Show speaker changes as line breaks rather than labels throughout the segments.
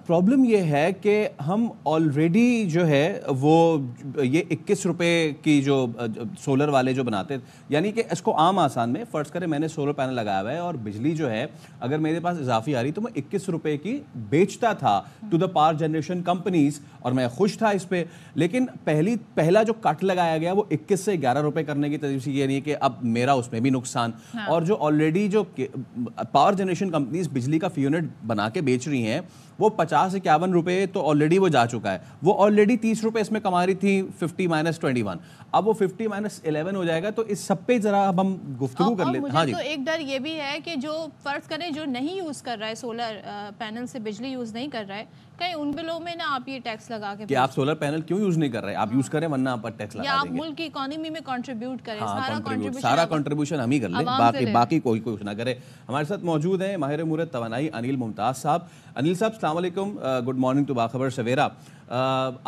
Problem ये है कि हम ऑलरेडी जो है वो ये 21 रुपए की जो सोलर वाले जो बनाते, यानी कि इसको आम आसान में फ़र्ज़ करें मैंने सोलर पैनल लगाया हुआ है और बिजली जो है अगर मेरे पास इजाफी आ रही तो मैं 21 रुपए की बेचता था to the power generation companies और मैं खुश था इस पे। लेकिन पहला जो कट लगाया गया वो 21 से 11 रुपए करने की तरफ से, ये नहीं कि अब मेरा उसमें भी नुकसान। हाँ। और जो ऑलरेडी जो पावर जनरेशन कंपनीज बिजली का यूनिट बना के बेच रही हैं वो 50 से 51 रुपए तो ऑलरेडी वो जा चुका है। वो ऑलरेडी 30 रुपए इसमें कमा रही थी 50 - 21, अब वो 50 - 11 हो जाएगा। तो इस सब पे जरा अब हम गुफ्तगू कर लेते हैं। हाँ जी,
तो एक डर ये भी है कि जो फर्ज करें जो नहीं यूज कर रहा है सोलर पैनल से बिजली यूज नहीं कर रहा है, कहीं उन बिलों में ना आप ये टैक्स लगा के
कि आप सोलर पैनल क्यों यूज नहीं कर रहे, आप यूज करें वरना आप पर टैक्स लगा देंगे,
या आप मुल्क की इकोनॉमी में कंट्रीब्यूट करें।
सारा कंट्रीब्यूशन हम ही कर लें, बाकी कोई कुछ ना करे। हमारे साथ मौजूद हैं माहिर मुरत तवानाई अनिल मुमताज साहब। अनिल साहब अस्सलाम वालेकुम, गुड मॉर्निंग टू बाखबर सवेरा।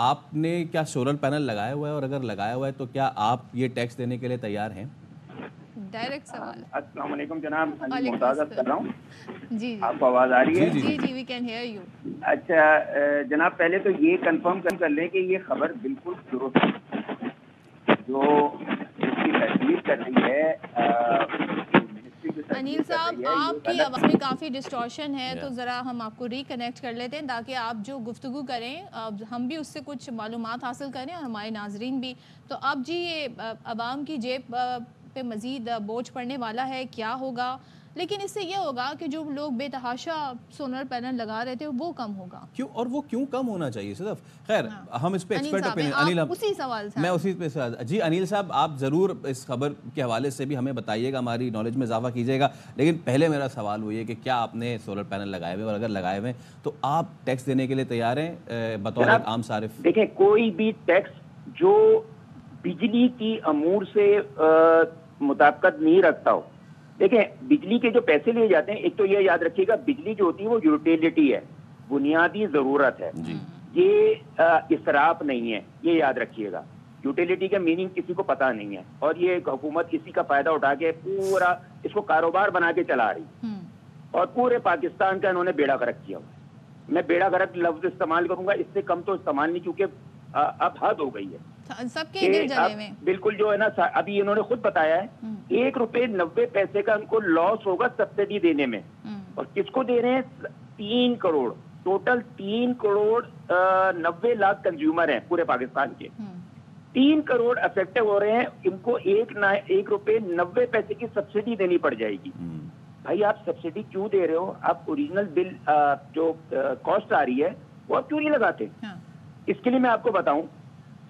आपने क्या सोलर पैनल लगाया हुआ है, और अगर लगाया हुआ है तो क्या आप ये टैक्स देने के लिए तैयार हैं?
डायरेक्ट सवाल।
अस्सलाम वालेकुम जनाब, मुमताज कर रहा हूँ।
जी
आपको आवाज आ रही है?
जी वी कैन हियर यू।
अच्छा जनाब, पहले तो ये कंफर्म कर लें कि ये खबर बिल्कुल दुरुस्त है जो इसकी तस्दीक कर रही है।
अनिल साहब, आपकी आवाज़ में काफ़ी डिस्टॉर्शन है, तो ज़रा हम आपको रिकनेक्ट कर लेते हैं ताकि आप जो गुफ्तगू करें हम भी उससे कुछ मालूमात हासिल करें और हमारे नाजरीन भी। तो अब जी ये अवाम की जेब पे मज़ीद बोझ पड़ने वाला है, क्या होगा? लेकिन इससे ये होगा कि जो लोग बेतहाशा सोलर पैनल लगा रहे थे वो कम होगा।
क्यों, और वो क्यों कम होना चाहिए सिर्फ? खैर हम इस पे एक्सपर्ट ओपिनियन, अनिल
उसी सवाल से
मैं उसी पे जी अनिल साहब आप ज़रूर इस खबर के हवाले से भी हमें बताइएगा, हमारी नॉलेज में इजाफा कीजिएगा। लेकिन पहले मेरा सवाल वो ये कि क्या आपने सोलर पैनल लगाए हुए, और अगर लगाए हुए तो आप टैक्स देने के लिए तैयार हैं बतौर एक आम सारिफ?
देखिए, कोई भी टैक्स जो बिजली की अमूर से मुताबिकत नहीं रखता हो, देखिए बिजली के जो पैसे लिए जाते हैं, एक तो ये याद रखिएगा बिजली जो होती है वो यूटिलिटी है, बुनियादी जरूरत है, ये इसराफ नहीं है, ये याद रखिएगा। यूटिलिटी का मीनिंग किसी को पता नहीं है, और ये हुकूमत किसी का फायदा उठा के पूरा इसको कारोबार बना के चला रही, और पूरे पाकिस्तान का इन्होंने बेड़ा गर्क किया हुआ। मैं बेड़ा गर्क लफ्ज इस्तेमाल करूंगा, इससे कम तो इस्तेमाल नहीं, क्योंकि अब हद हो गई है
सबके दिल जले में।
बिल्कुल जो है ना, अभी इन्होंने खुद बताया है 1 रुपए 90 पैसे का उनको लॉस होगा सब्सिडी देने में, और किसको दे रहे हैं? 3 करोड़, टोटल 3 करोड़ 90 लाख कंज्यूमर हैं पूरे पाकिस्तान के। 3 करोड़ अफेक्टिव हो रहे हैं, इनको 1 रुपए 90 पैसे की सब्सिडी देनी पड़ जाएगी। भाई आप सब्सिडी क्यों दे रहे हो? आप ओरिजिनल बिल जो कॉस्ट आ रही है वो आप क्यों नहीं लगाते? इसके लिए मैं आपको बताऊं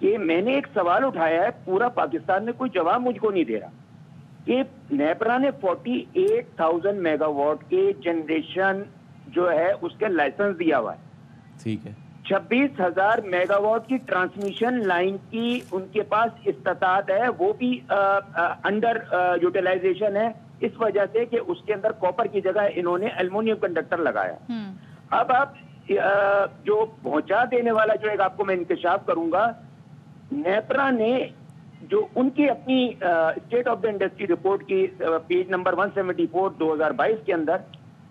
कि मैंने एक सवाल उठाया है, पूरा पाकिस्तान में कोई जवाब मुझको नहीं दे रहा, कि नेपरा ने 48,000 मेगावाट के जनरेशन जो है उसके लाइसेंस दिया हुआ है।
ठीक है।
26,000 मेगावाट की ट्रांसमिशन लाइन की उनके पास इस्तात है, वो भी अंडर यूटिलाइजेशन है, इस वजह से कि उसके अंदर कॉपर की जगह इन्होंने एल्युमिनियम कंडक्टर लगाया। अब आप जो पहुंचा देने वाला जो एक आपको मैं इंकशाफ करूंगा, नेपरा ने जो उनकी अपनी state of the industry report की पेज नंबर 174 2022 के अंदर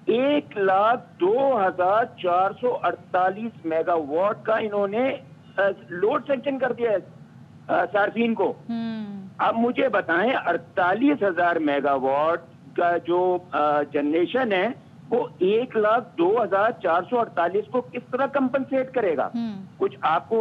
1,02,448 मेगावाट का इन्होंने लोड सेंक्शन कर दिया है सार्फिन को। अब मुझे बताएं 48,000 मेगावाट का जो जनरेशन है वो 1,02,448 को किस तरह कंपनसेट करेगा? कुछ आपको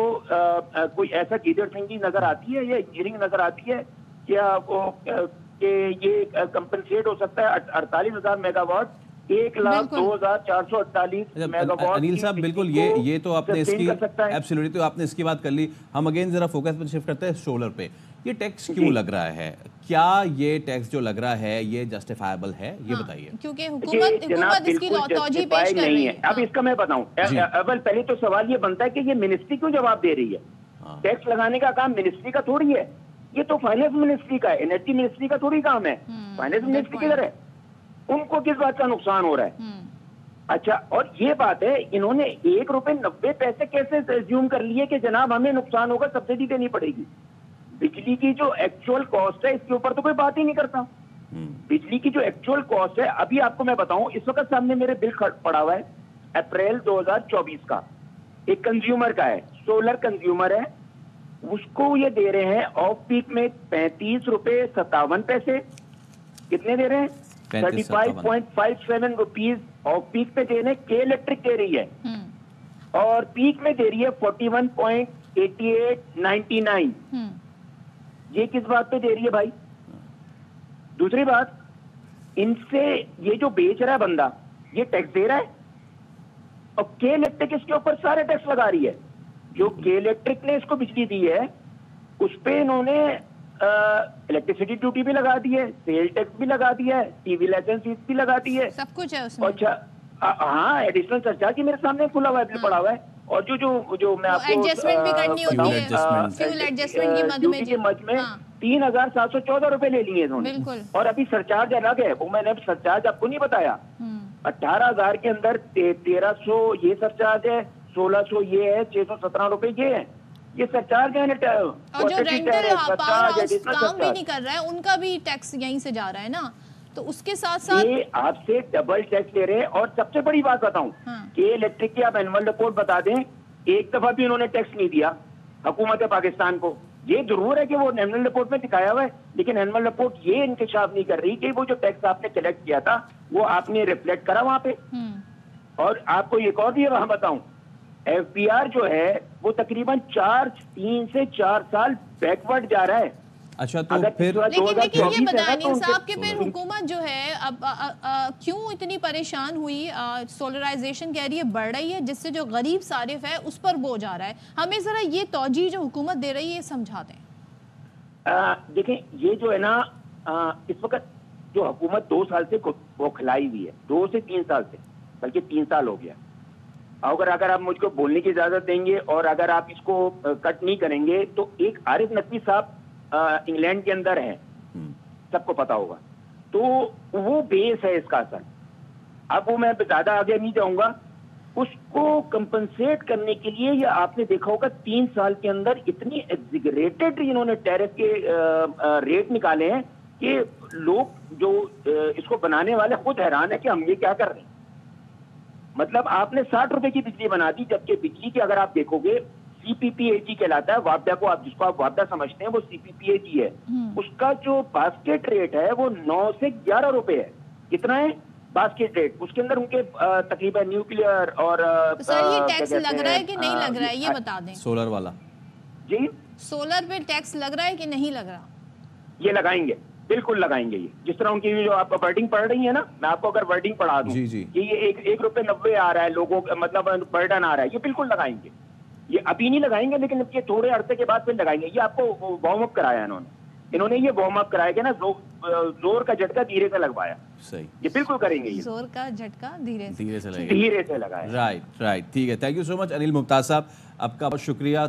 कोई ऐसा गीदड़ सिंगी नजर आती है या इंजीनियरिंग नजर आती है क्या वो कि ये कंपनसेट हो सकता है? 48,000 मेगावाट 1,02,448 मेगावाट।
अनिल साहब बिल्कुल ये तो आपने इसकी एब्सोल्युटली तो आपने इसकी बात कर ली। हम अगेन जरा फोकस पर शिफ्ट करते हैं सोलर पे। ये टैक्स क्यों लग रहा है? क्या ये टैक्स जो लग रहा है ये जस्टिफाइबल है? ये बताइए।
क्योंकि हुकूमत इसकी तौजीह पेश कर रही है।
अब इसका मैं बताऊं, अव्वल पहले तो सवाल ये बनता है कि ये मिनिस्ट्री क्यों जवाब दे रही है? टैक्स लगाने का काम मिनिस्ट्री का थोड़ी है, ये तो फाइनेंस मिनिस्ट्री का है, एनर्जी मिनिस्ट्री का थोड़ी काम है। फाइनेंस मिनिस्ट्री किधर है? उनको किस बात का नुकसान हो रहा है? अच्छा, और ये बात है इन्होंने 1 रुपए 90 पैसे कैसे एज्यूम कर लिए कि जनाब हमें नुकसान होगा, सब्सिडी देनी पड़ेगी। बिजली की जो एक्चुअल कॉस्ट है इसके ऊपर तो कोई बात ही नहीं करता। बिजली की जो एक्चुअल कॉस्ट है, अभी आपको मैं बताऊं, इस वक्त सामने मेरे बिल पड़ा हुआ है अप्रैल 2024 का, एक कंज्यूमर का है, सोलर कंज्यूमर है, उसको ये दे रहे हैं ऑफ पीक में 35.57 रुपए। कितने दे रहे हैं? 35.57 रुपीज ऑफ पीक पे दे रहे हैं, के इलेक्ट्रिक दे रही है, और पीक में दे रही है 41.8899। ये किस बात पे दे रही है भाई? दूसरी बात, इनसे ये जो बेच रहा है बंदा, ये टैक्स दे रहा है, और के इलेक्ट्रिक इसके ऊपर सारे टैक्स लगा रही है। जो के इलेक्ट्रिक ने इसको बिजली दी है, उस पे इन्होंने इलेक्ट्रिसिटी ड्यूटी भी लगा दी है, सेल टैक्स भी लगा दिया है, टीवी लाइसेंस फीस भी लगा दी है,
सब कुछ है उसमें।
अच्छा हाँ, एडिशनल सरचार्ज मेरे सामने खुला हुआ है, बिल पड़ा हुआ है, और जो मैं आपको
एडजस्टमेंट भी करनी होती है, फ्यूल एडजस्टमेंट की मद में
3,714 रुपए ले लिए इन्होंने, और अभी सरचार्ज अलग है, वो मैंने सरचार्ज आपको नहीं बताया। 18,000 के अंदर 1,300 ये सरचार्ज है, 1,600 ये है, 617 रुपए ये है, ये सरचार्ज है।
और जो रेंटल पावर हाउस काम भी नहीं कर रहा है, उनका भी टैक्स यहीं से जा रहा है ना, तो उसके साथ साथ
ये आपसे डबल टैक्स ले रहे हैं। और सबसे बड़ी बात बताऊं, कि इलेक्ट्रिक की आप एनुअल रिपोर्ट बता दें, एक दफा भी उन्होंने टैक्स नहीं दिया हुकूमत पाकिस्तान को। ये जरूर है कि वो एनुअल रिपोर्ट में दिखाया हुआ है, लेकिन एनुअल रिपोर्ट ये इंकशाफ नहीं कर रही कि वो जो टैक्स आपने कलेक्ट किया था वो आपने रिफ्लेक्ट करा वहां पे। और आपको एक और भी वहां बताऊं, FBR जो है वो तकरीबन 3 से 4 साल बैकवर्ड जा रहा है।
अच्छा, तो फिर
लेकिन ये बताएं अनिल साहब कि फिर हुकूमत जो है अब क्यों इतनी परेशान हुई? सोलराइजेशन कह रही है बढ़ रही है, जिससे जो गरीब सारिफ है उस पर बोझ आ रहा है। हमें जरा ये तौजीह जो हुकूमत दे रही है समझा दें।
देखें, ये जो है ना, इस वक्त जो हुकूमत 2 साल से बौखलाई हुई है, 2 से 3 साल से, बल्कि 3 साल हो गया। अगर आप मुझको बोलने की इजाजत देंगे और अगर आप इसको कट नहीं करेंगे, तो एक आरिफ नकवी साहब इंग्लैंड के अंदर है, सबको पता होगा, तो वो बेस है इसका असर। अब वो मैं ज्यादा आगे नहीं जाऊंगा, उसको कंपनसेट करने के लिए, या आपने देखा होगा 3 साल के अंदर इतनी एग्जिगरेटेड इन्होंने टैरिफ के रेट निकाले हैं कि लोग जो इसको बनाने वाले खुद हैरान है कि हम ये क्या कर रहे हैं। मतलब आपने 60 रुपए की बिजली बना दी, जबकि बिजली की अगर आप देखोगे CPPAG कहलाता है, वापडा को आप जिसको आप वापडा समझते हैं वो CPPAG है, उसका जो बास्केट रेट है वो 9 से 11 रुपए है। कितना है बास्केट रेट? उसके अंदर उनके तकरीबन न्यूक्लियर और
तो सर ये टैक्स लग रहा है कि नहीं लग रहा है, ये बता दें।
सोलर वाला
जी,
सोलर पे टैक्स लग रहा है कि नहीं लग रहा?
ये लगाएंगे, बिल्कुल लगाएंगे। ये जिस तरह उनकी जो आप वर्डिंग पढ़ रही है ना, मैं आपको अगर वर्डिंग पढ़ा दूं कि ये 1.90 आ रहा है लोगों का, मतलब बर्डन आ रहा है, ये बिल्कुल लगाएंगे। ये अभी नहीं लगाएंगे, लेकिन ये थोड़े अरसे के बाद फिर लगाएंगे। ये आपको वार्म अप कराया इन्होंने ये वार्म अप कराया कि ना, जोर का झटका धीरे से लगवाया।
सही,
ये बिल्कुल करेंगे। ये
जोर का झटका धीरे से
लगाया।
लगाया।
राइट, ठीक है। Thank you so much Anil Mumtaz साहब, आपका बहुत शुक्रिया।